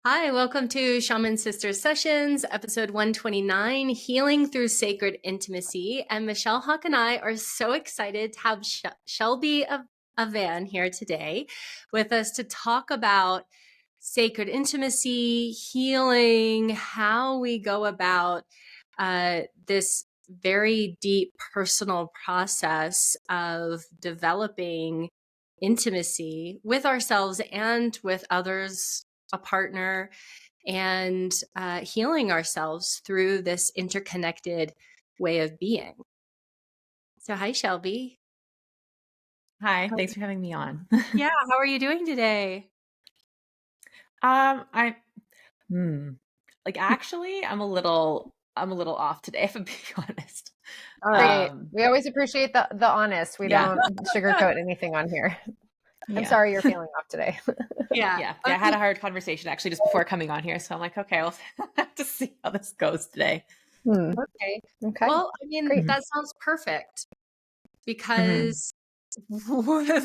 Hi, welcome to Shaman Sisters Sessions, episode 129, Healing Through Sacred Intimacy. And Michelle Hawk and I are so excited to have Shelby Avann here today with us to talk about sacred intimacy, healing, how we go about this very deep personal process of developing intimacy with ourselves and with others, a partner, and healing ourselves through this interconnected way of being. So, hi, Shelby. Hi, thanks for having me on. Yeah, how are you doing today? I actually I'm a little off today, if I'm being honest. Great. Um, We always appreciate the honest. We yeah. don't sugarcoat anything on here. I'm Yeah. sorry you're feeling off today. Yeah. Yeah. I had a hard conversation actually just before coming on here, so I'm like, okay, I'll have to see how this goes today. Okay. Okay. Well, I mean, Great. that sounds perfect Mhm. because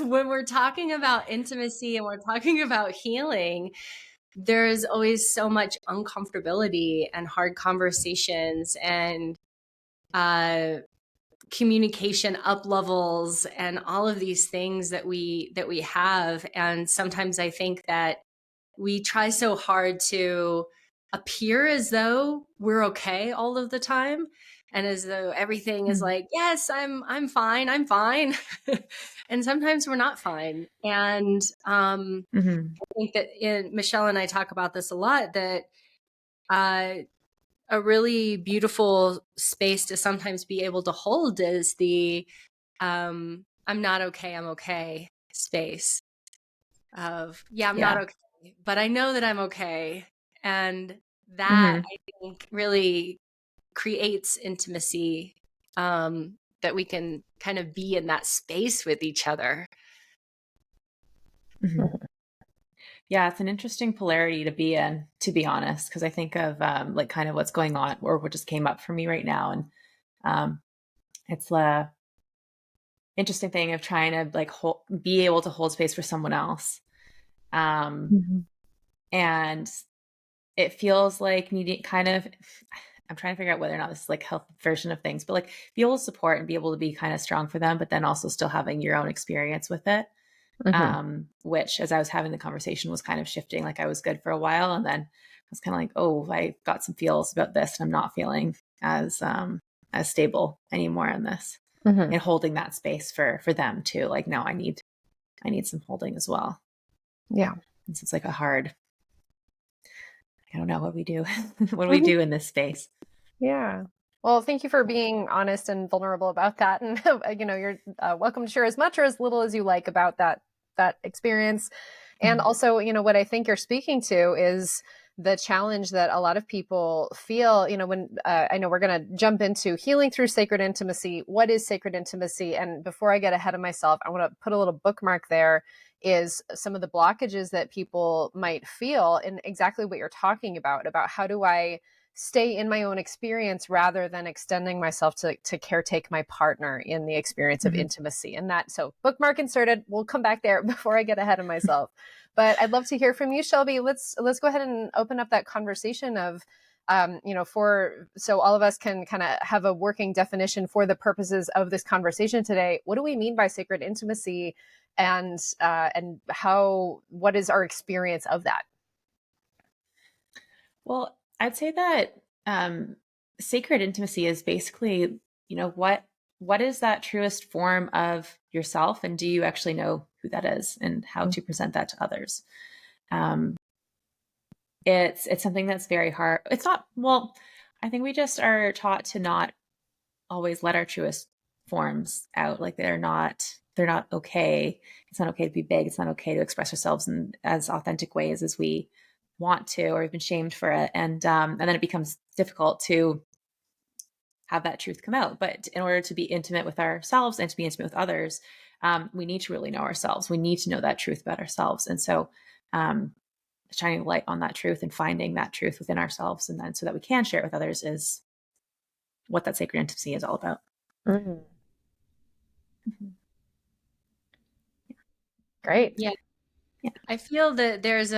when we're talking about intimacy and we're talking about healing, there's always so much uncomfortability and hard conversations and uh, communication up levels and all of these things that we have. And sometimes I think that we try so hard to appear as though we're okay all of the time, and as though everything is Mhm. like, yes, I'm fine, I'm fine. And sometimes we're not fine. And Mhm. I think that Michelle and I talk about this a lot, that uh, a really beautiful space to sometimes be able to hold is the I'm not okay, I'm okay space of, yeah, I'm not Yeah. okay, but I know that I'm okay. And that, Mhm. I think, really creates intimacy, that we can kind of be in that space with each other. Mhm. Yeah, it's an interesting polarity to be in, to be honest, because I think of like kind of what's going on or what just came up for me right now, and it's the interesting thing of trying to like be able to hold space for someone else. Um, Mhm. and it feels like needing kind of, I'm trying to figure out whether or not this is like a healthy version of things, but like be able to support and be able to be kind of strong for them, but then also still having your own experience with it. Mhm. Which as I was having the conversation was kind of shifting. Like I was good for a while and then I was kind of like, oh, I got some feels about this and I'm not feeling as stable anymore in this, Mhm. and holding that space for them too. Like, no, I need some holding as well. Yeah. It's like a hard, I don't know what we do. What do we Mhm. do in this space? Yeah. Well, thank you for being honest and vulnerable about that. And you're welcome to share as much or as little as you like about that experience. And Mhm. also, what I think you're speaking to is the challenge that a lot of people feel. When I know we're going to jump into healing through sacred intimacy. What is sacred intimacy? And before I get ahead of myself, I want to put a little bookmark there. Is some of the blockages that people might feel in exactly what you're talking about how do I stay in my own experience rather than extending myself to caretake my partner in the experience of Mhm. intimacy. And that, so bookmark inserted. We'll come back there before I get ahead of myself. But I'd love to hear from you, Shelby. Let's go ahead and open up that conversation of, for so all of us can kind of have a working definition for the purposes of this conversation today. What do we mean by sacred intimacy, and how? What is our experience of that? Well, I'd say that sacred intimacy is basically, what is that truest form of yourself, and do you actually know who that is, and how to present that to others? Um, it's something that's very hard. It's not, well, I think we just are taught to not always let our truest forms out. Like they're not okay. It's not okay to be big. It's not okay to express ourselves in as authentic ways as we want to, or we've been shamed for it. And then it becomes difficult to have that truth come out. But in order to be intimate with ourselves and to be intimate with others, we need to really know ourselves. We need to know that truth about ourselves. And so um, shining light on that truth and finding that truth within ourselves, and then so that we can share it with others, is what that sacred intimacy is all about. Mm, Mhm. great. Yeah. Yeah. I feel that there's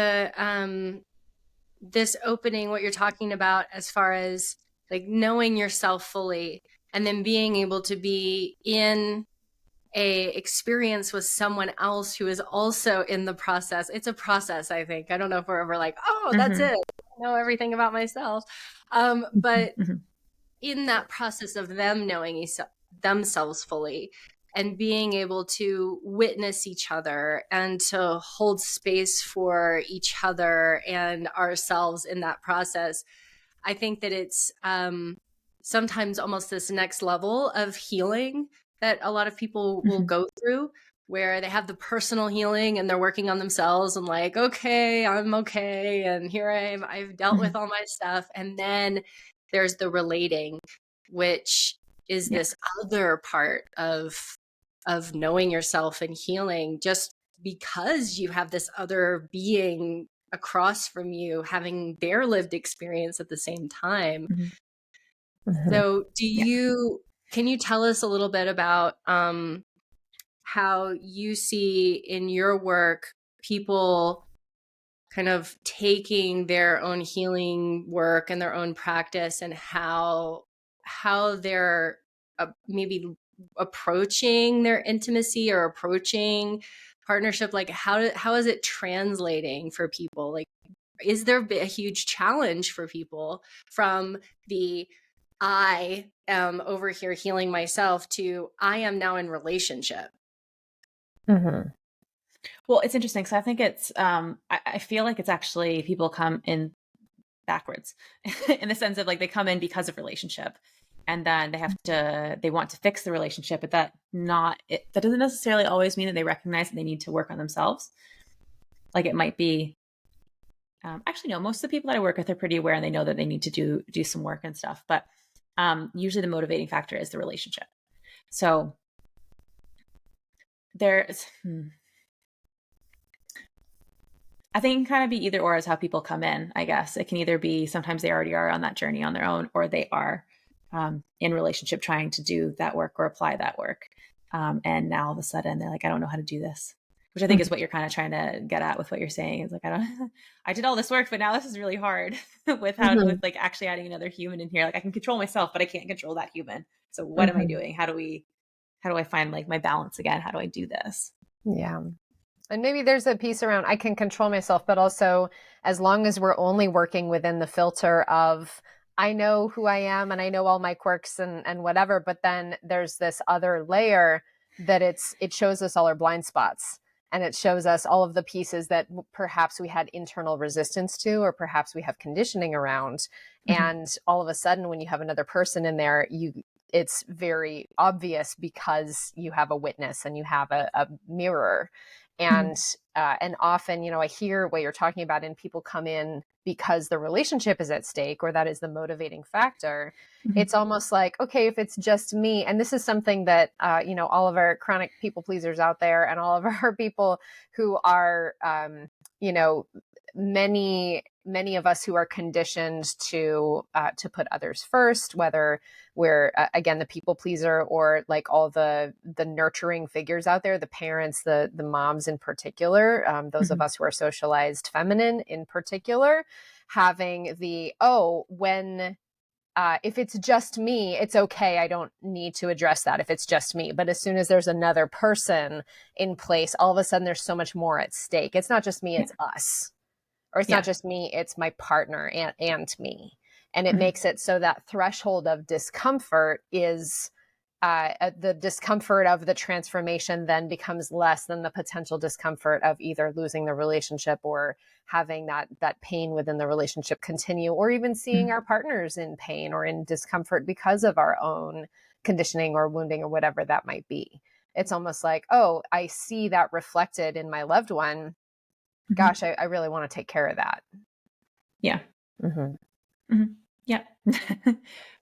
this opening, what you're talking about as far as like knowing yourself fully and then being able to be in a experience with someone else who is also in the process. It's a process, I think. I don't know if we're ever like, oh, that's it. I know everything about myself. But in that process of them knowing themselves fully and being able to witness each other and to hold space for each other and ourselves in that process, I think that it's sometimes almost this next level of healing that a lot of people will go through, where they have the personal healing and they're working on themselves and like, okay, I'm okay. And here I've dealt with all my stuff. And then there's the relating, which is this other part of knowing yourself and healing, just because you have this other being across from you having their lived experience at the same time. So can you tell us a little bit about how you see in your work people kind of taking their own healing work and their own practice, and how they're maybe approaching their intimacy or approaching partnership? Like how is it translating for people? Like, is there a huge challenge for people from the I am over here healing myself to I am now in relationship? Well, it's interesting. So I think it's, I feel like it's actually people come in backwards in the sense of like they come in because of relationship, and then they want to fix the relationship, but that doesn't necessarily always mean that they recognize that they need to work on themselves. Like it might be, actually, no, most of the people that I work with are pretty aware and they know that they need to do some work and stuff. But usually the motivating factor is the relationship. So there's, I think it can kind of be either or is how people come in, I guess. It can either be sometimes they already are on that journey on their own, or they are in relationship trying to do that work or apply that work. And now all of a sudden they're like, I don't know how to do this, which I think is what you're kind of trying to get at with what you're saying. It's like, I did all this work, but now this is really hard with with like actually adding another human in here. Like I can control myself, but I can't control that human. So what am I doing? How do I find like my balance again? How do I do this? Yeah. And maybe there's a piece around I can control myself, but also as long as we're only working within the filter of I know who I am and I know all my quirks and whatever, but then there's this other layer that it shows us all our blind spots, and it shows us all of the pieces that perhaps we had internal resistance to, or perhaps we have conditioning around. And all of a sudden when you have another person in there, it's very obvious because you have a witness and you have a mirror. And often, I hear what you're talking about, and people come in because the relationship is at stake, or that is the motivating factor. It's almost like, okay, if it's just me, and this is something that, all of our chronic people pleasers out there and all of our people who are, many of us who are conditioned to put others first, whether we're again the people pleaser or like all the nurturing figures out there, the parents, the moms in particular, those of us who are socialized feminine in particular, having when if it's just me, it's okay. I don't need to address that if it's just me. But as soon as there's another person in place, all of a sudden there's so much more at stake. It's not just me, it's us. Or it's not just me, it's my partner and me. And it makes it so that threshold of discomfort is the discomfort of the transformation then becomes less than the potential discomfort of either losing the relationship or having that pain within the relationship continue, or even seeing our partners in pain or in discomfort because of our own conditioning or wounding or whatever that might be. It's almost like, oh, I see that reflected in my loved one. Gosh, I really want to take care of that. Yeah. Yeah.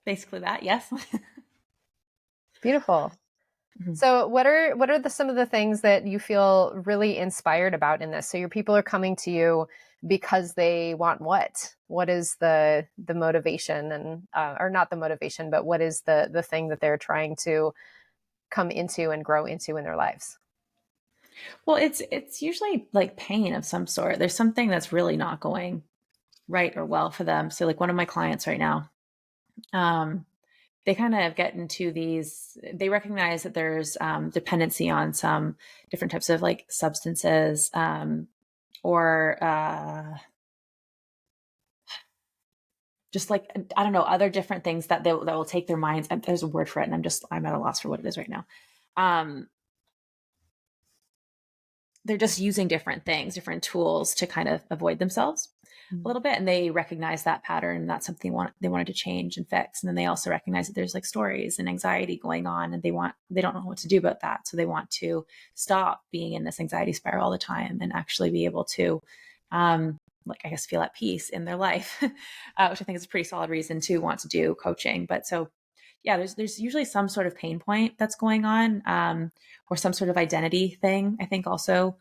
Basically that. Yes. Beautiful. So what are some of the things that you feel really inspired about in this? So your people are coming to you because they want what? What is the motivation, and or not the motivation, but what is the thing that they're trying to come into and grow into in their lives? Well, it's usually like pain of some sort. There's something that's really not going right or well for them. So like one of my clients right now, they kind of get into these, they recognize that there's dependency on some different types of like substances, or just like, I don't know, other different things that that will take their minds. And there's a word for it, and I'm at a loss for what it is right now. They're just using different things, different tools to kind of avoid themselves a little bit. And they recognize that pattern. That's something they wanted to change and fix. And then they also recognize that there's like stories and anxiety going on, and they don't know what to do about that. So they want to stop being in this anxiety spiral all the time and actually be able to, like, I guess, feel at peace in their life, which I think is a pretty solid reason to want to do coaching. But so, yeah, there's usually some sort of pain point that's going on, or some sort of identity thing. I think also,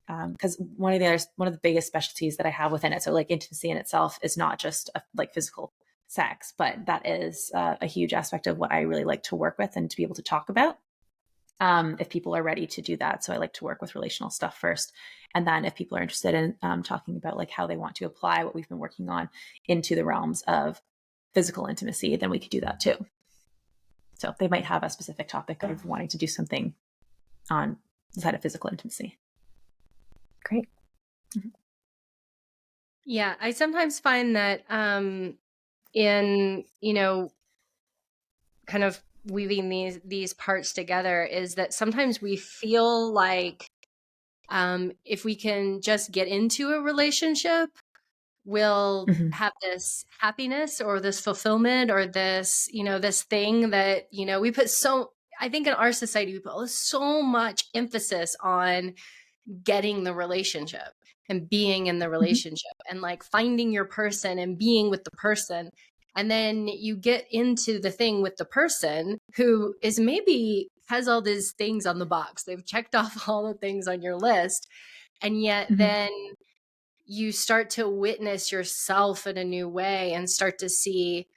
because one of the biggest specialties that I have within it, so like intimacy in itself is not just like physical sex, but that is a huge aspect of what I really like to work with and to be able to talk about. If people are ready to do that. So I like to work with relational stuff first. And then if people are interested in talking about like how they want to apply what we've been working on into the realms of physical intimacy, then we could do that too. So they might have a specific topic of wanting to do something on the side of physical intimacy. Great. Mm-hmm. Yeah, I sometimes find that in, kind of weaving these parts together is that sometimes we feel like if we can just get into a relationship, we'll Mm-hmm. have this happiness or this fulfillment or this, this thing that, we put I think in our society, we put so much emphasis on getting the relationship and being in the relationship and like finding your person and being with the person. And then you get into the thing with the person who is maybe has all these things on the box. They've checked off all the things on your list. And yet then you start to witness yourself in a new way and start to see,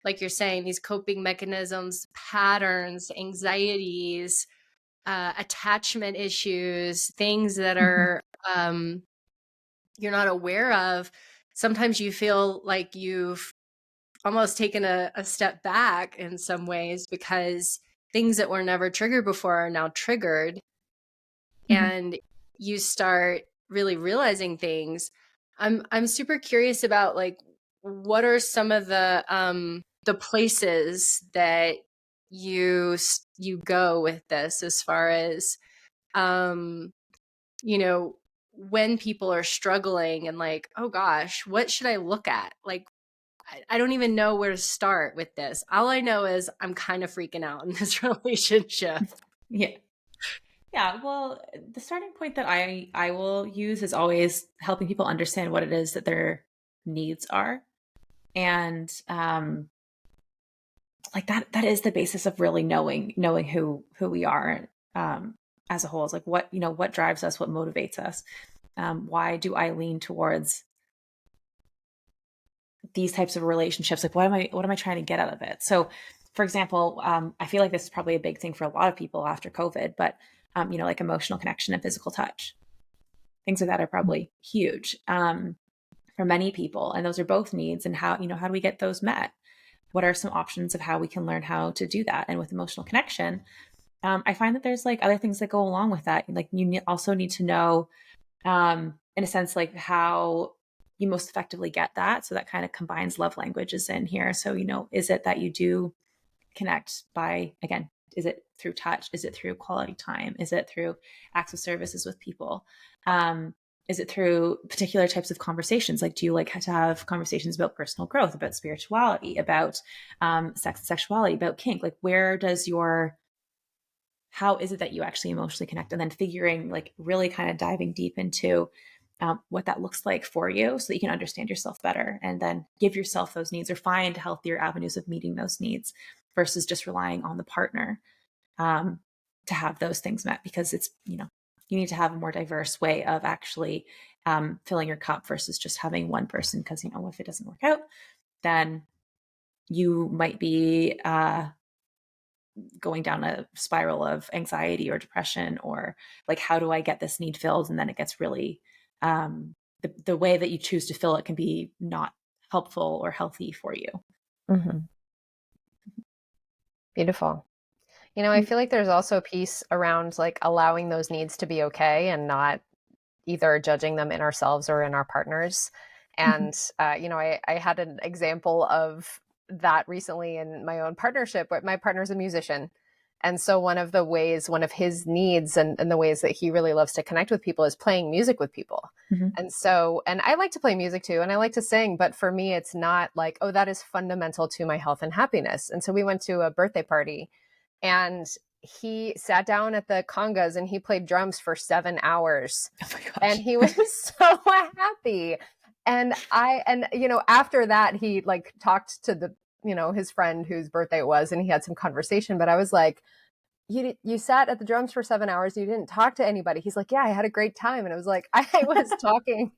like you're saying, these coping mechanisms, patterns, anxieties, attachment issues, things that are you're not aware of. Sometimes you feel like you've almost taken a step back in some ways because things that were never triggered before are now triggered, and you start really realizing things. I'm super curious about like what are some of the places that you go with this, as far as when people are struggling and like, oh gosh, what should I look at? Like, I don't even know where to start with this. All I know is I'm kind of freaking out in this relationship. Yeah. Yeah. Well, the starting point that I will use is always helping people understand what it is that their needs are. And like that is the basis of really knowing who we are as a whole. Is like what drives us, what motivates us. Why do I lean towards these types of relationships? Like what am I trying to get out of it? So for example, I feel like this is probably a big thing for a lot of people after COVID, but like emotional connection and physical touch, things like that are probably huge for many people. And those are both needs. And how do we get those met? What are some options of how we can learn how to do that? And with emotional connection, I find that there's like other things that go along with that. Like you also need to know, in a sense, like how you most effectively get that. So that kind of combines love languages in here. So, is it that you do connect by, again, is it through touch? Is it through quality time? Is it through acts of services with people? Is it through particular types of conversations? Like, do you like to have conversations about personal growth, about spirituality, about sex and sexuality, about kink? Like, how is it that you actually emotionally connect? And then figuring, like, really kind of diving deep into what that looks like for you so that you can understand yourself better and then give yourself those needs or find healthier avenues of meeting those needs versus just relying on the partner to have those things met, because it's, you need to have a more diverse way of actually filling your cup versus just having one person. Because, if it doesn't work out, then you might be going down a spiral of anxiety or depression, or like, how do I get this need filled? And then it gets really the way that you choose to fill it can be not helpful or healthy for you. Mm-hmm. Beautiful. I feel like there's also a piece around like allowing those needs to be okay and not either judging them in ourselves or in our partners. And, I had an example of that recently in my own partnership, but my partner's a musician. And so one of his needs and the ways that he really loves to connect with people is playing music with people. Mm-hmm. And I like to play music too, and I like to sing, but for me, it's not like, oh, that is fundamental to my health and happiness. And so we went to a birthday party and he sat down at the congas and he played drums for 7 hours. Oh my gosh. And he was so happy. And after that, he like talked to his friend whose birthday it was, and he had some conversation, but I was like, you sat at the drums for 7 hours. You didn't talk to anybody. He's like, yeah, I had a great time. And I was like, I was talking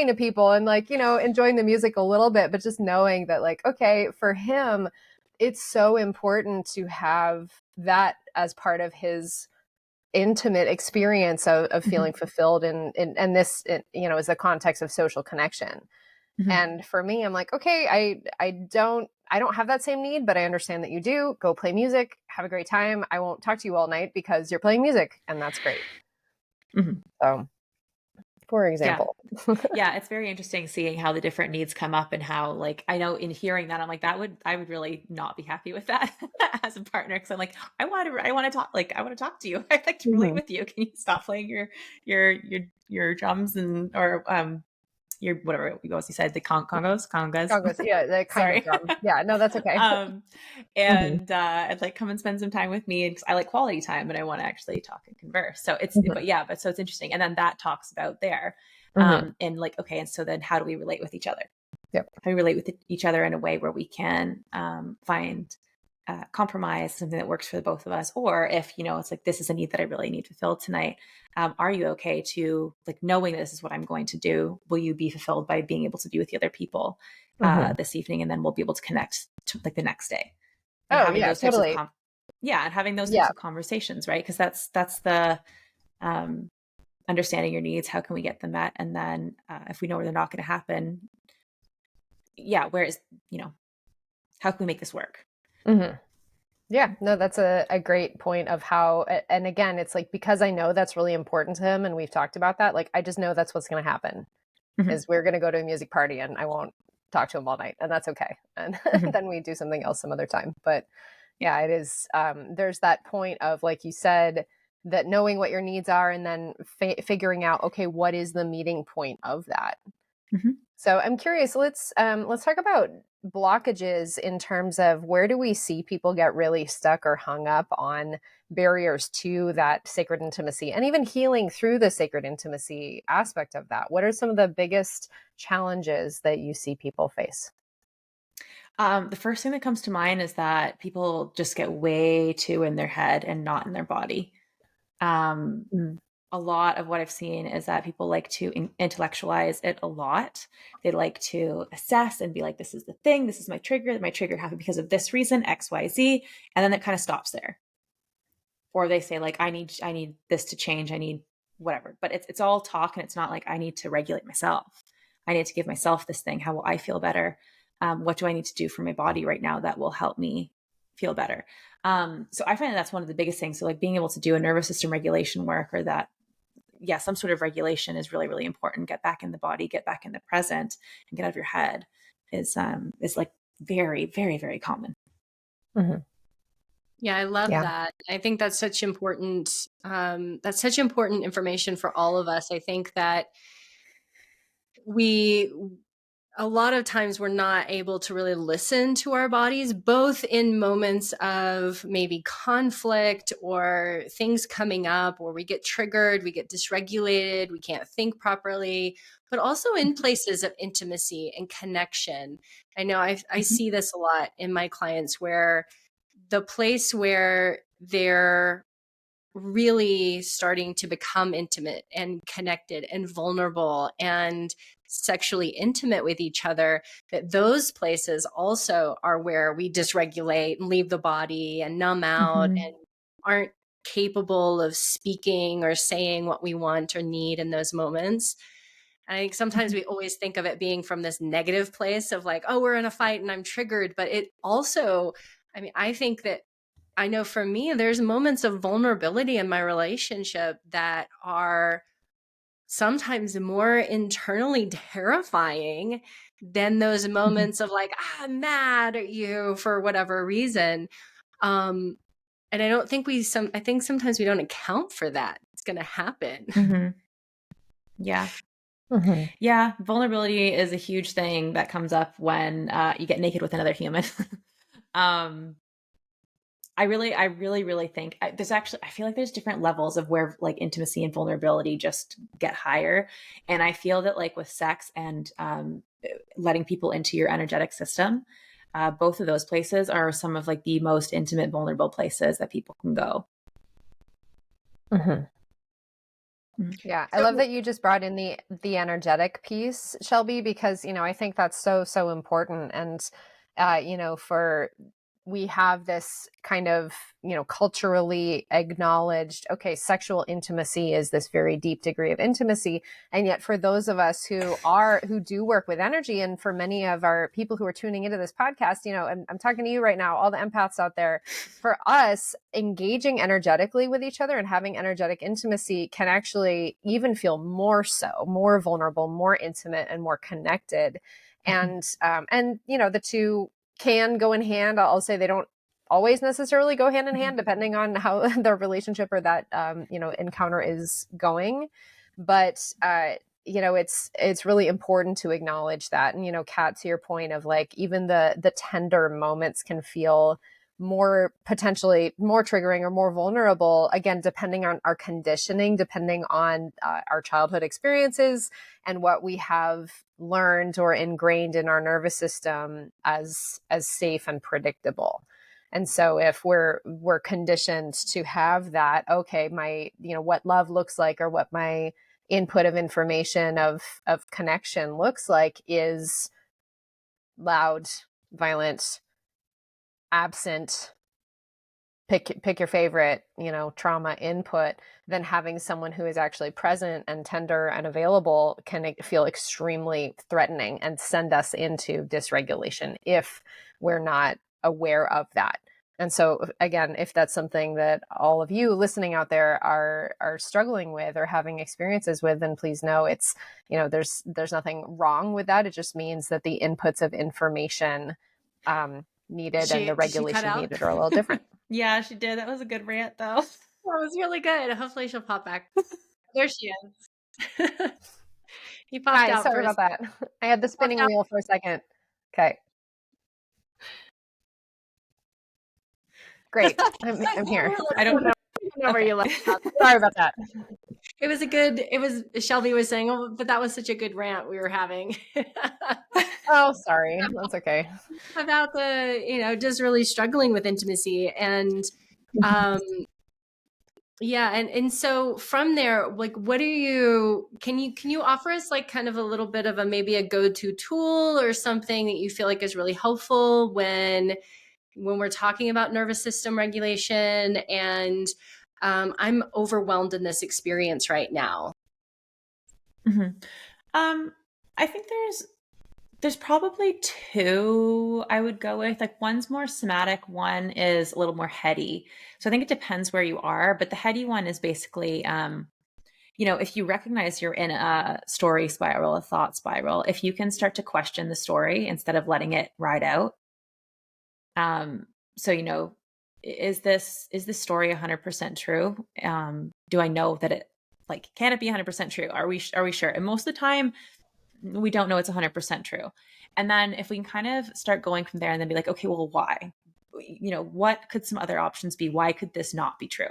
to people and like, enjoying the music a little bit, but just knowing that like, okay, for him, it's so important to have that as part of his intimate experience of feeling fulfilled and this, is the context of social connection. Mm-hmm. And for me, I'm like, okay, I don't have that same need, but I understand that you do. Go play music, have a great time. I won't talk to you all night because you're playing music, and that's great. Mm-hmm. So, for example. Yeah, it's very interesting seeing how the different needs come up and how, like, I know in hearing that, I'm like, I would really not be happy with that as a partner. Cause I'm like, I want to talk, like, I want to talk to you. I'd like to relate with you. Can you stop playing your drums or, your, whatever you said, the congas. Yeah. The kind of drum. Yeah, no, that's okay. And like come and spend some time with me. And I like quality time and I want to actually talk and converse. So it's, so it's interesting. And then that talks about there. And like, okay. And so then how do we relate with each other? Yep. How do we relate with each other in a way where we can find compromise, something that works for the both of us? Or if, it's like, this is a need that I really need fulfilled tonight. Are you okay to like knowing this is what I'm going to do? Will you be fulfilled by being able to be with the other people this evening? And then we'll be able to connect to like the next day. And having those types totally. of and having those types of conversations, right? Because that's the understanding your needs. How can we get them met? And then if we know they're not going to happen, where is, how can we make this work? Mm-hmm. Yeah, no, that's a great point of how, and again, it's like, because I know that's really important to him and we've talked about that, like, I just know that's what's going to happen is we're going to go to a music party and I won't talk to him all night, and that's okay. And then we do something else some other time. But yeah, it is, there's that point of, like you said, that knowing what your needs are and then figuring out, okay, what is the meeting point of that? So I'm curious, let's talk about blockages in terms of where do we see people get really stuck or hung up on barriers to that sacred intimacy and even healing through the sacred intimacy aspect of that. What are some of the biggest challenges that you see people face? The first thing that comes to mind is that people just get way too in their head and not in their body. A lot of what I've seen is that people like to intellectualize it a lot. They like to assess and be like, this is the thing, this is my trigger happened because of this reason, X, Y, Z. And then it kind of stops there. Or they say like, I need this to change. I need whatever, but it's all talk. And it's not like I need to regulate myself. I need to give myself this thing. How will I feel better? What do I need to do for my body right now that will help me feel better? So I find that's one of the biggest things. So like being able to do a nervous system regulation work, or that, some sort of regulation is really, really important. Get back in the body, get back in the present, and get out of your head is like very, very, very common. Yeah, I love that. I think that's such important information for all of us. I think that a lot of times we're not able to really listen to our bodies, both in moments of maybe conflict or things coming up, or we get triggered, we get dysregulated, we can't think properly, but also in places of intimacy and connection. I know I see this a lot in my clients, where the place where they're really starting to become intimate and connected and vulnerable and sexually intimate with each other, that those places also are where we dysregulate and leave the body and numb out and aren't capable of speaking or saying what we want or need in those moments. And I think sometimes we always think of it being from this negative place of like, oh, we're in a fight and I'm triggered. But it also, I mean, I think that I know for me, there's moments of vulnerability in my relationship that are sometimes more internally terrifying than those moments of like, I'm mad at you for whatever reason. And I don't think I think sometimes we don't account for that. It's going to happen. Mm-hmm. Yeah. Mm-hmm. Yeah. Vulnerability is a huge thing that comes up when you get naked with another human. I really think I feel like there's different levels of where like intimacy and vulnerability just get higher. And I feel that like with sex and letting people into your energetic system, both of those places are some of like the most intimate, vulnerable places that people can go. Mm-hmm. Mm-hmm. Yeah, I love that you just brought in the energetic piece, Shelby, because I think that's so important. And for we have this kind of culturally acknowledged, okay, sexual intimacy is this very deep degree of intimacy, and yet for those of us who do work with energy, and for many of our people who are tuning into this podcast, I'm talking to you right now, all the empaths out there, for us, engaging energetically with each other and having energetic intimacy can actually even feel more vulnerable, more intimate, and more connected. And the two can go in hand. I'll say they don't always necessarily go hand in hand, depending on how the relationship or that encounter is going. But it's really important to acknowledge that. And Kat, to your point of like even the tender moments can feel potentially more triggering or more vulnerable, again, depending on our conditioning, depending on our childhood experiences and what we have learned or ingrained in our nervous system as safe and predictable. And so if we're conditioned to have that, okay, my what love looks like, or what my input of information of connection looks like is loud, violent, absent, pick your favorite, trauma input, then having someone who is actually present and tender and available can feel extremely threatening and send us into dysregulation if we're not aware of that. And so again, if that's something that all of you listening out there are struggling with or having experiences with, then please know it's, there's nothing wrong with that. It just means that the inputs of information needed and the regulation needed are a little different. Yeah, she did. That was a good rant, though. That was really good. Hopefully she'll pop back. There she is. He popped Hi, out. sorry about that. I had the spinning wheel for a second. Okay. Great. I'm here. I don't know where you left off. Sorry about that. Shelby was saying, oh, but that was such a good rant we were having. Oh, sorry. That's okay. About just really struggling with intimacy. And yeah. And so from there, like, can you offer us like kind of a little bit of maybe a go-to tool or something that you feel like is really helpful when we're talking about nervous system regulation and I'm overwhelmed in this experience right now? Mm-hmm. I think there's probably two I would go with. Like one's more somatic, one is a little more heady. So I think it depends where you are, but the heady one is basically, if you recognize you're in a story spiral, a thought spiral, if you can start to question the story instead of letting it ride out. So, is this story 100% true? Do I know that it, like, can it be 100% true? Are we sure? And most of the time we don't know it's 100% true. And then if we can kind of start going from there and then be like, okay, well, why? What could some other options be? Why could this not be true?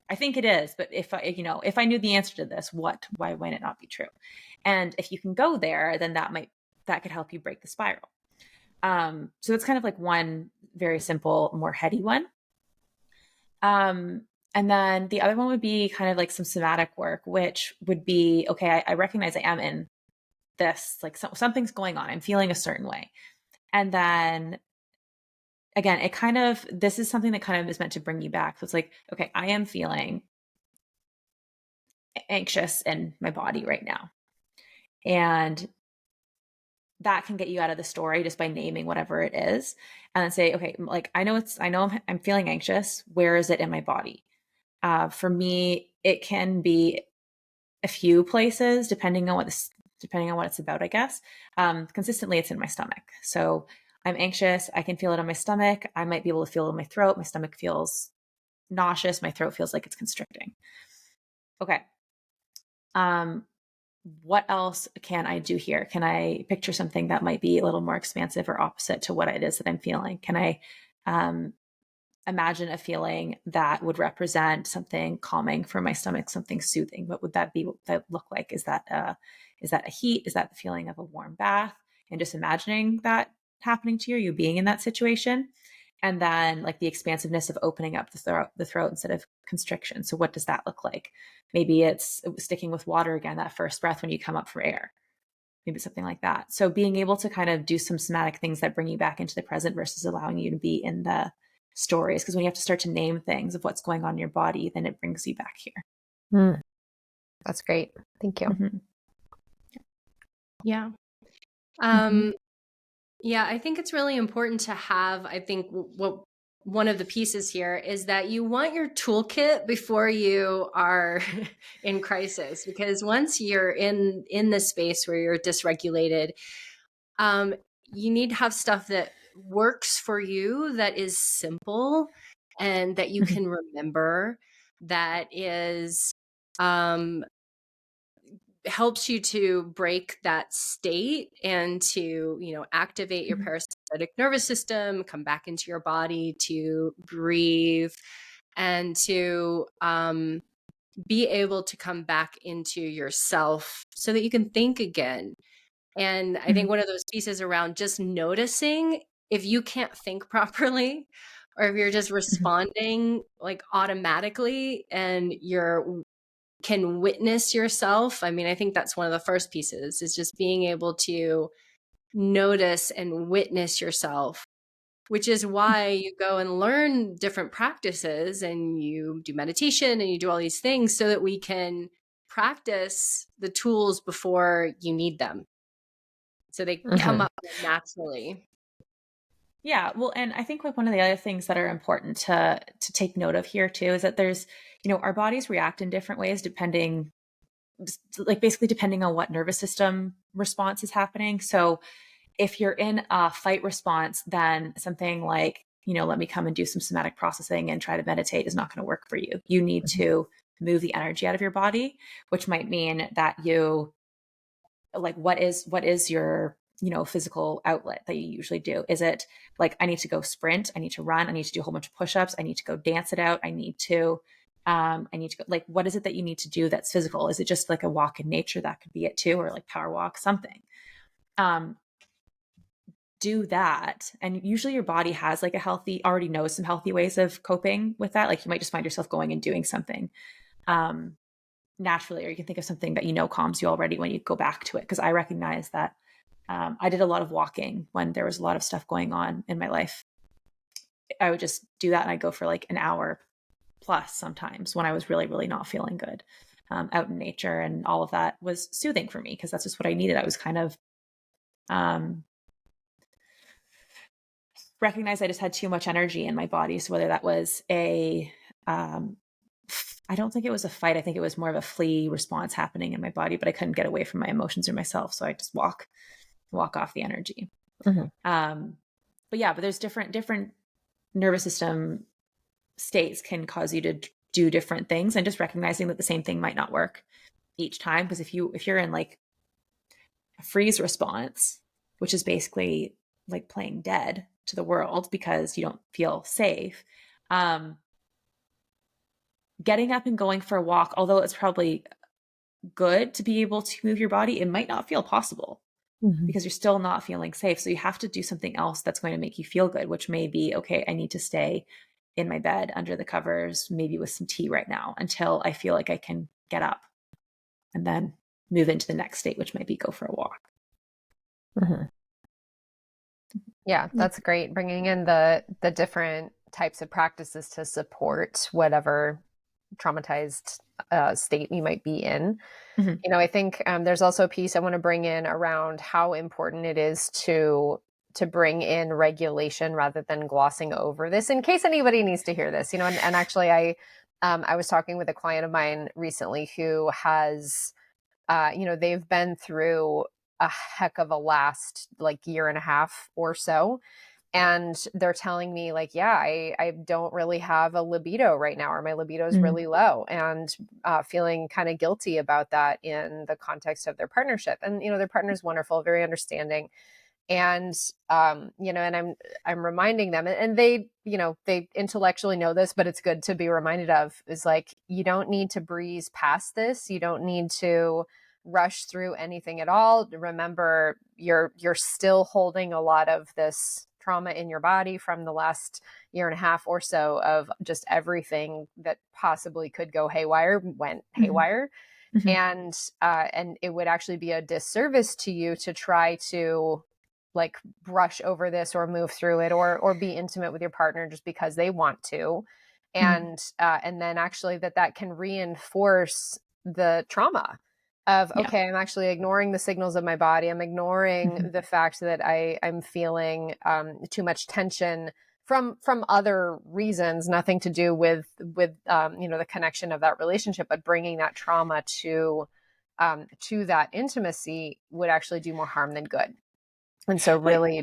I think it is, but if I knew the answer to this, why might it not be true? And if you can go there, then that could help you break the spiral. So that's kind of like one very simple, more heady one. And then the other one would be kind of like some somatic work, which would be, okay, I recognize I am in this, like something's going on. I'm feeling a certain way. And then again, this is something that kind of is meant to bring you back. So it's like, okay, I am feeling anxious in my body right now. And that can get you out of the story just by naming whatever it is, and then say, okay, like I know I'm feeling anxious. Where is it in my body? For me, it can be a few places depending on what it's about, I guess. Consistently, it's in my stomach. So I'm anxious. I can feel it on my stomach. I might be able to feel it in my throat. My stomach feels nauseous. My throat feels like it's constricting. Okay. What else can I do here? Can I picture something that might be a little more expansive or opposite to what it is that I'm feeling? Can I imagine a feeling that would represent something calming for my stomach, something soothing? What would that be? What would that look like? Is that a heat? Is that the feeling of a warm bath? And just imagining that happening to you, you being in that situation. And then like the expansiveness of opening up the throat instead of constriction. So what does that look like? Maybe it's sticking with water again, that first breath when you come up for air. Maybe something like that. So being able to kind of do some somatic things that bring you back into the present versus allowing you to be in the stories. Because when you have to start to name things of what's going on in your body, then it brings you back here. That's great. Thank you. Mm-hmm. Yeah. Yeah, I think it's really important to have, I think what one of the pieces here is that you want your toolkit before you are in crisis, because once you're in the space where you're dysregulated, you need to have stuff that works for you, that is simple and that you can remember, that is helps you to break that state and to, activate your parasympathetic nervous system, come back into your body, to breathe, and to be able to come back into yourself so that you can think again. And I think one of those pieces around just noticing if you can't think properly, or if you're just responding like automatically and you're can witness yourself. I mean, I think that's one of the first pieces, is just being able to notice and witness yourself, which is why you go and learn different practices and you do meditation and you do all these things so that we can practice the tools before you need them. So they come up naturally. Yeah, well, and I think like one of the other things that are important to take note of here too is that there's, our bodies react in different ways depending on what nervous system response is happening. So if you're in a fight response, then something like, let me come and do some somatic processing and try to meditate is not going to work for you. You need to move the energy out of your body, which might mean that you like, what is your physical outlet that you usually do? Is it like, I need to go sprint, I need to run, I need to do a whole bunch of push-ups, I need to go dance it out, I need to go, like, what is it that you need to do that's physical? Is it just like a walk in nature? That could be it too, or like power walk, something. Do that, and usually your body has like already knows some healthy ways of coping with that. Like you might just find yourself going and doing something naturally, or you can think of something that calms you already when you go back to it. Because I recognize that I did a lot of walking when there was a lot of stuff going on in my life. I would just do that and I'd go for like an hour plus sometimes when I was really, really not feeling good out in nature. And all of that was soothing for me because that's just what I needed. I was kind of recognized I just had too much energy in my body. So whether that was I don't think it was a fight. I think it was more of a flee response happening in my body, but I couldn't get away from my emotions or myself. So I just walk off the energy. But there's different nervous system states can cause you to do different things, and just recognizing that the same thing might not work each time. Because if you're in like a freeze response, which is basically like playing dead to the world because you don't feel safe, getting up and going for a walk, although it's probably good to be able to move your body, it might not feel possible because you're still not feeling safe. So you have to do something else that's going to make you feel good, which may be, okay, I need to stay in my bed under the covers, maybe with some tea right now until I feel like I can get up, and then move into the next state, which might be go for a walk. Yeah, that's great. Bringing in the different types of practices to support whatever traumatized state you might be in. Mhm. You know, I think there's also a piece I want to bring in around how important it is to bring in regulation rather than glossing over this, in case anybody needs to hear this. You know, and actually, I was talking with a client of mine recently who has, you know, they've been through a heck of a last like year and a half or so. And they're telling me like, yeah, I don't really have a libido right now, or my libido is Mhm. really low, and feeling kind of guilty about that in the context of their partnership. And, you know, their partner's wonderful, very understanding. And, you know, and I'm reminding them, and they, you know, they intellectually know this, but it's good to be reminded of, is like, you don't need to breeze past this. You don't need to rush through anything at all. Remember, you're still holding a lot of this trauma in your body from the last year and a half or so, of just everything that possibly could go haywire went Mhm. haywire. Mhm. And it would actually be a disservice to you to try to like brush over this or move through it, or be intimate with your partner just because they want to. Mhm. And then actually that can reinforce the trauma of, Yeah. okay, I'm actually ignoring the signals of my body. I'm ignoring Mhm. the fact that I'm feeling too much tension from other reasons, nothing to do with you know, the connection of that relationship, but bringing that trauma to that intimacy would actually do more harm than good. And so Well, really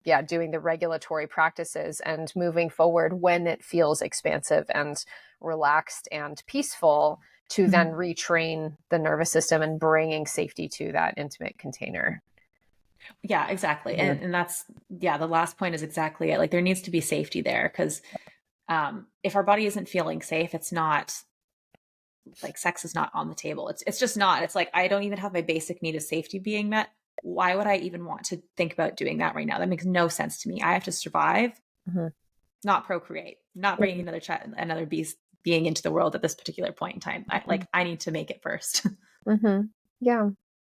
yeah. doing the regulatory practices and moving forward when it feels expansive and relaxed and peaceful, to then Mhm. retrain the nervous system and bringing safety to that intimate container. Yeah, exactly. Mhm. And that's, yeah, the last point is exactly it. Like there needs to be safety there because if our body isn't feeling safe, it's not like sex is not on the table. It's just not. It's like I don't even have my basic need of safety being met. Why would I even want to think about doing that right now? That makes no sense to me. I have to survive, Mhm. not procreate, not bringing another child, another beast being into the world at this particular point in time. I need to make it first. Mhm. Yeah.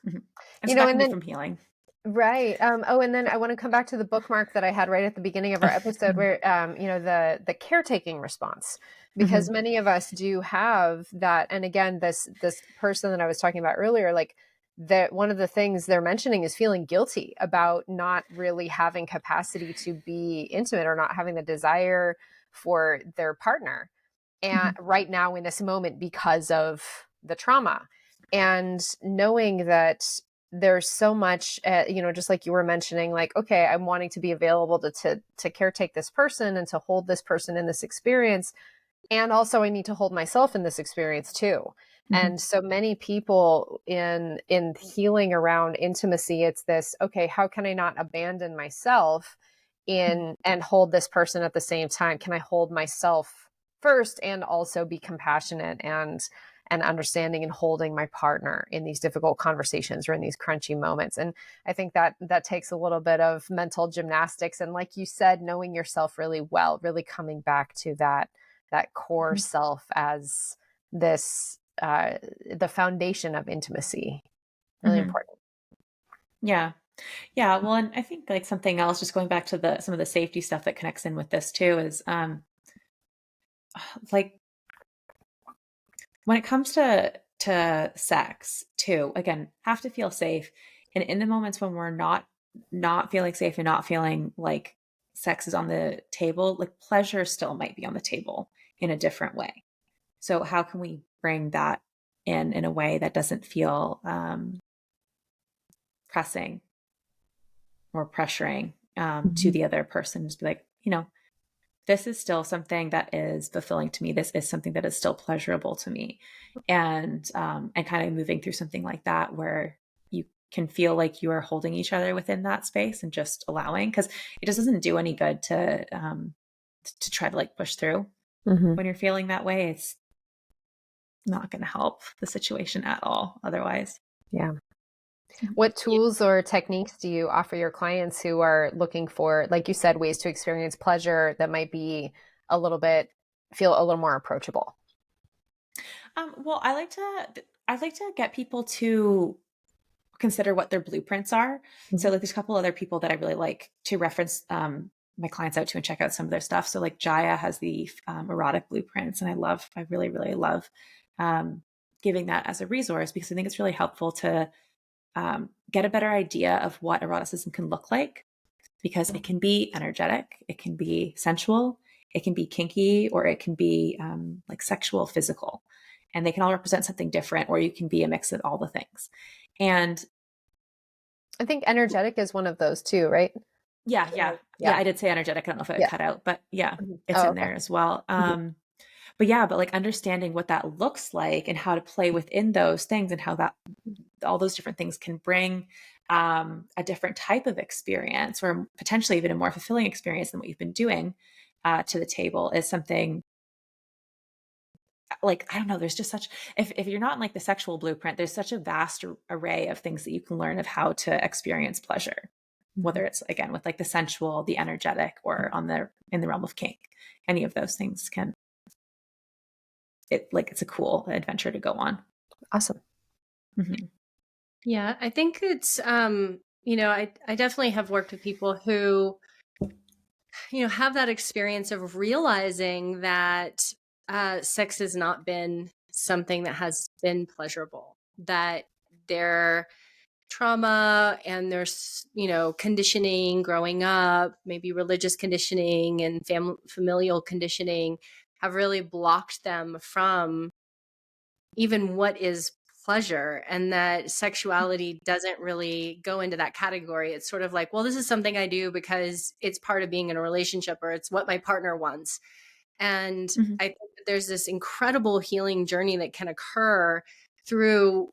Mhm. And You so know, that can and be then from healing. right. Oh, and then I want to come back to the bookmark that I had right at the beginning of our episode, Mhm. where you know, the caretaking response, because Mhm. many of us do have that. And again, this person that I was talking about earlier, like, that one of the things they're mentioning is feeling guilty about not really having capacity to be intimate, or not having the desire for their partner, and Mhm. right now in this moment, because of the trauma. And knowing that there's so much, you know, just like you were mentioning, like, okay, I'm wanting to be available to caretake this person and to hold this person in this experience, and also I need to hold myself in this experience too. Mhm. And so many people in healing around intimacy, it's this, okay, how can I not abandon myself Mhm. in and hold this person at the same time? Can I hold myself first and also be compassionate and understanding and holding my partner in these difficult conversations or in these crunchy moments? And I think that takes a little bit of mental gymnastics, and like you said, knowing yourself really well, really coming back to that core Mhm. self as this the foundation of intimacy. Really Mhm. important. Yeah. Yeah. Well, and I think like something else, just going back to the some of the safety stuff that connects in with this too, is like when it comes to sex too, again, have to feel safe. And in the moments when we're not feeling safe and not feeling like sex is on the table, like pleasure still might be on the table in a different way. So how can we bring that in a way that doesn't feel pressing or pressuring to Mhm. the other person? Just be like, this is still something that is fulfilling to me. This is something that is still pleasurable to me, and kind of moving through something like that where you can feel like you are holding each other within that space and just allowing, because it just doesn't do any good to try to like push through Mhm. when you're feeling that way. It's not going to help the situation at all. Otherwise, Yeah. What tools or techniques do you offer your clients who are looking for, like you said, ways to experience pleasure that might be a little bit feel a little more approachable? well, I like to get people to consider what their blueprints are. So Mhm. like there's a couple other people that I really like to reference my clients out to and check out some of their stuff. So like Jaya has the erotic blueprints, and I really, really love giving that as a resource, because I think it's really helpful to get a better idea of what eroticism can look like, because it can be energetic, it can be sensual, it can be kinky, or it can be like sexual, physical, and they can all represent something different, or you can be a mix of all the things. And I think energetic is one of those too, right? yeah, I did say energetic. I don't know if it cut out, but yeah, it's in there as well. But like understanding what that looks like and how to play within those things, and how that all those different things can bring a different type of experience, or potentially even a more fulfilling experience than what you've been doing to the table, is something like, I don't know, there's just such, if you're not in like the sexual blueprint, there's such a vast array of things that you can learn of how to experience pleasure, whether it's again with like the sensual, the energetic, or in the realm of kink. Any of those things it's a cool adventure to go on. Awesome. Mm-hmm. Yeah, I think it's I definitely have worked with people who have that experience of realizing that sex has not been something that has been pleasurable, that their trauma and their conditioning growing up, maybe religious conditioning and familial conditioning, have really blocked them from even what is pleasure, and that sexuality doesn't really go into that category. It's sort of like, well, this is something I do because it's part of being in a relationship, or it's what my partner wants. And I think that there's this incredible healing journey that can occur through,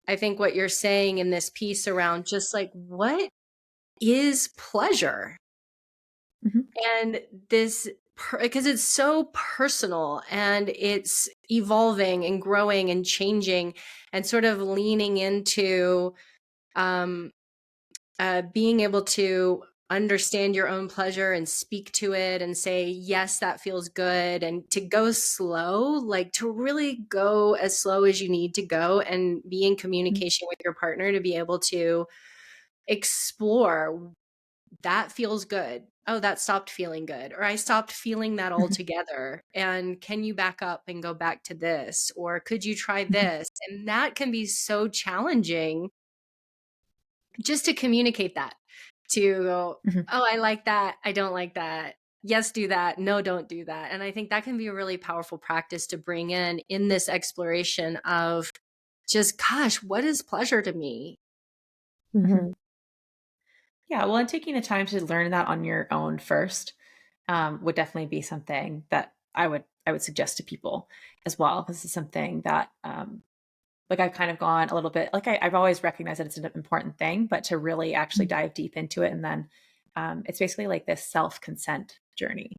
I think, what you're saying in this piece around just like, what is pleasure? And this, because it's so personal, and it's evolving and growing and changing, and sort of leaning into being able to understand your own pleasure and speak to it and say, yes, that feels good. And to go slow, like to really go as slow as you need to go, and be in communication with your partner to be able to explore, that feels good. Oh, that stopped feeling good. Or I stopped feeling that altogether. And can you back up and go back to this? Or could you try this? And that can be so challenging, just to communicate that, to go, oh, I like that. I don't like that. Yes, do that. No, don't do that. And I think that can be a really powerful practice to bring in this exploration of just, gosh, what is pleasure to me? Yeah, well, and taking the time to learn that on your own first would definitely be something that I would suggest to people as well. This is something that like I've kind of gone a little bit, like I've always recognized that it's an important thing, but to really actually dive deep into it. And then it's basically like this self-consent journey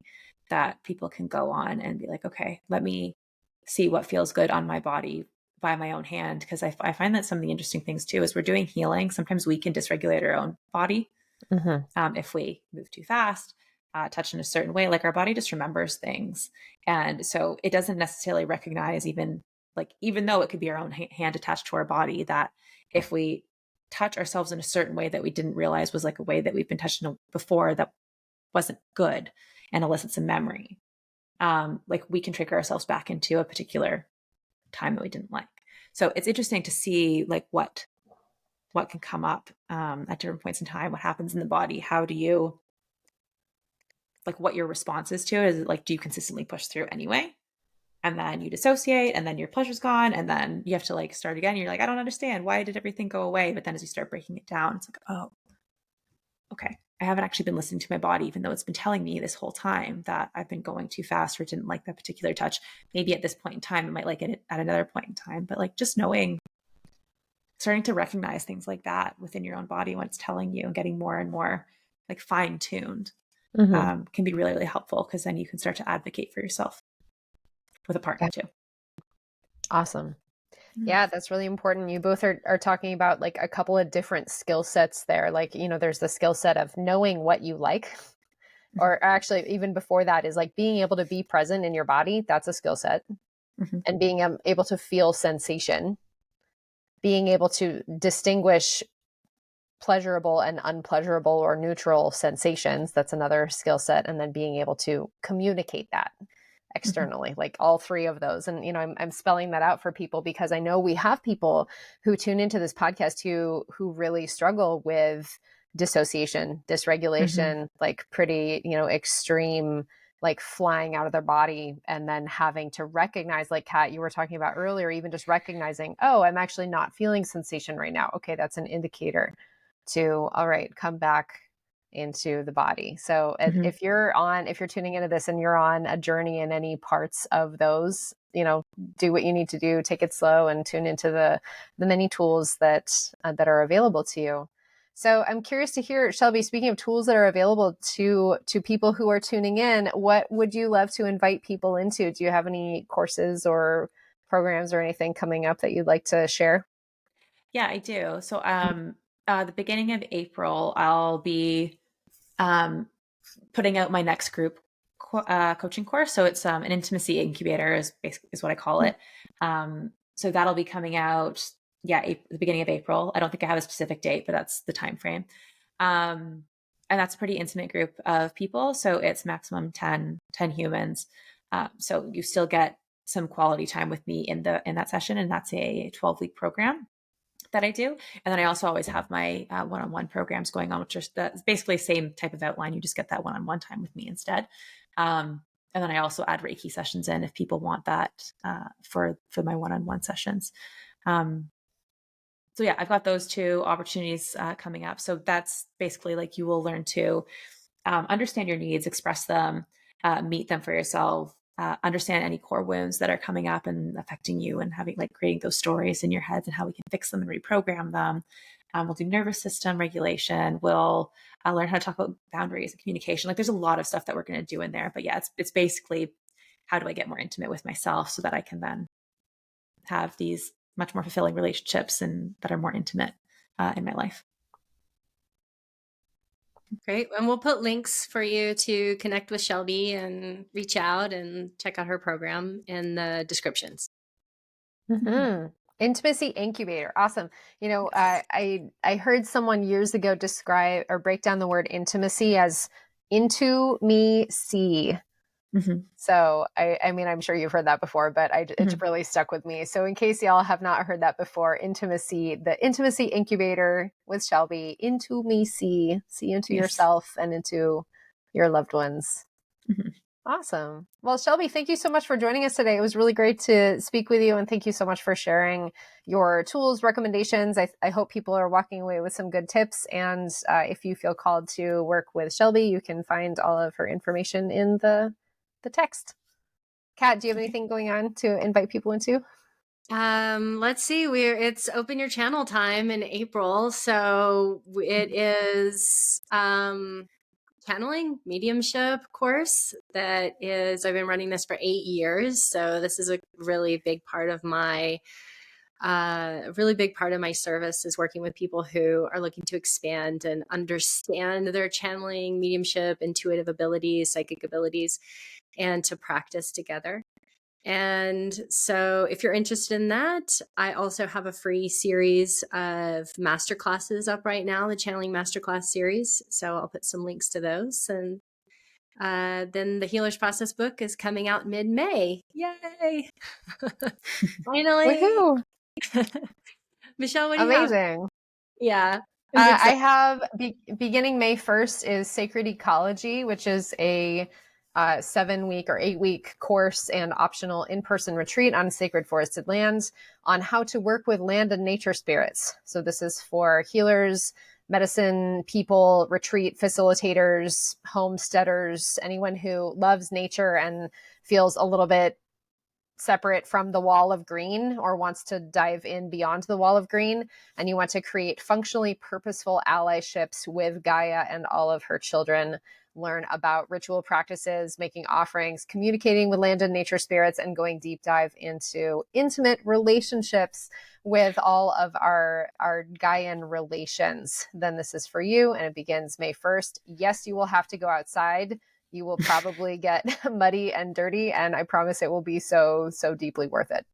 that people can go on and be like, okay, let me see what feels good on my body by my own hand. Because I find that some of the interesting things too is we're doing healing. Sometimes we can dysregulate our own body if we move too fast, touch in a certain way. Like our body just remembers things. And so it doesn't necessarily recognize, even though it could be our own hand attached to our body, that if we touch ourselves in a certain way that we didn't realize was like a way that we've been touched before that wasn't good and elicits a memory, like we can trigger ourselves back into a particular time that we didn't like. So it's interesting to see like what can come up at different points in time, what happens in the body. How do you, like, what your response is to it? Is it like, do you consistently push through anyway? And then you dissociate, and then your pleasure's gone, and then you have to like start again. You're like, I don't understand. Why did everything go away? But then as you start breaking it down, it's like, oh, okay. I haven't actually been listening to my body, even though it's been telling me this whole time that I've been going too fast or didn't like that particular touch. Maybe at this point in time, I might like it at another point in time. But like just knowing, starting to recognize things like that within your own body, when it's telling you, and getting more and more like fine-tuned can be really, really helpful, because then you can start to advocate for yourself with a partner too. Awesome. Yeah, that's really important. You both are talking about like a couple of different skill sets there. Like, there's the skill set of knowing what you like, or actually even before that is like being able to be present in your body. That's a skill set. And being able to feel sensation, being able to distinguish pleasurable and unpleasurable or neutral sensations. That's another skill set. And then being able to communicate that externally, like all three of those. And, I'm spelling that out for people because I know we have people who tune into this podcast who really struggle with dissociation, dysregulation, like pretty, extreme, like flying out of their body, and then having to recognize, like Kat, you were talking about earlier, even just recognizing, oh, I'm actually not feeling sensation right now. Okay, that's an indicator to, all right, come back into the body. So if you're tuning into this and you're on a journey in any parts of those, do what you need to do, take it slow, and tune into the many tools that are available to you. So I'm curious to hear, Shelby, speaking of tools that are available to people who are tuning in, what would you love to invite people into? Do you have any courses or programs or anything coming up that you'd like to share? Yeah, I do. So the beginning of April, I'll be putting out my next group coaching course. So it's an intimacy incubator is what I call it. So that'll be coming out, the beginning of April. I don't think I have a specific date, but that's the time frame. And that's a pretty intimate group of people. So it's maximum 10 humans. So you still get some quality time with me in that session. And that's a 12-week program that I do. And then I also always have my one-on-one programs going on, which are basically the same type of outline. You just get that one-on-one time with me instead. And then I also add Reiki sessions in if people want that for my one-on-one sessions. So yeah, I've got those two opportunities coming up. So that's basically like you will learn to understand your needs, express them, meet them for yourself, understand any core wounds that are coming up and affecting you, and creating those stories in your head and how we can fix them and reprogram them. We'll do nervous system regulation. We'll learn how to talk about boundaries and communication. Like there's a lot of stuff that we're going to do in there, but yeah, it's basically how do I get more intimate with myself so that I can then have these much more fulfilling relationships and that are more intimate in my life. Great. And we'll put links for you to connect with Shelby and reach out and check out her program in the descriptions. Intimacy incubator. Awesome. I heard someone years ago describe or break down the word intimacy as into me see. So I mean, I'm sure you've heard that before, but it really stuck with me. So in case y'all have not heard that before, the intimacy incubator with Shelby, into me see into yourself and into your loved ones. Awesome. Well, Shelby, thank you so much for joining us today. It was really great to speak with you, and thank you so much for sharing your tools, recommendations. I hope people are walking away with some good tips. And if you feel called to work with Shelby, you can find all of her information in the text. Kat, do you have anything going on to invite people into? Let's see. It's open your channel time in April. So it is channeling mediumship course I've been running this for 8 years. So this is a really big part of my service is working with people who are looking to expand and understand their channeling, mediumship, intuitive abilities, psychic abilities, and to practice together. And so if you're interested in that, I also have a free series of masterclasses up right now, the Channeling Masterclass series. So I'll put some links to those. And then the Healer's Process book is coming out mid-May. Yay! Finally. Woohoo! Michelle, what do you have? Amazing. Yeah. I have beginning May 1st is Sacred Ecology, which is a 7-week or 8-week course and optional in-person retreat on sacred forested lands on how to work with land and nature spirits. So this is for healers, medicine people, retreat facilitators, homesteaders, anyone who loves nature and feels a little bit separate from the wall of green or wants to dive in beyond the wall of green, and you want to create functionally purposeful allyships with Gaia and all of her children, learn about ritual practices, making offerings, communicating with land and nature spirits, and going deep dive into intimate relationships with all of our Gaian relations, then this is for you. And it begins May 1st. Yes, you will have to go outside. You will probably get muddy and dirty, and I promise it will be so, so deeply worth it.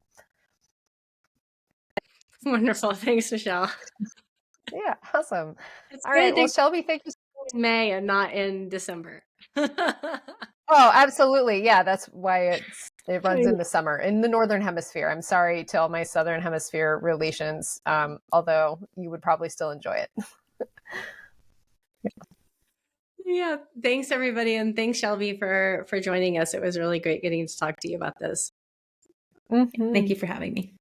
Wonderful. Thanks, Michelle. Yeah, awesome. It's All right. good Well, to Shelby, thank you. in May and not in December. Oh, absolutely. Yeah, that's why it runs in the summer in the northern hemisphere. I'm sorry to all my southern hemisphere relations, although you would probably still enjoy it. Yeah. Thanks everybody. And thanks Shelby for joining us. It was really great getting to talk to you about this. Thank you for having me.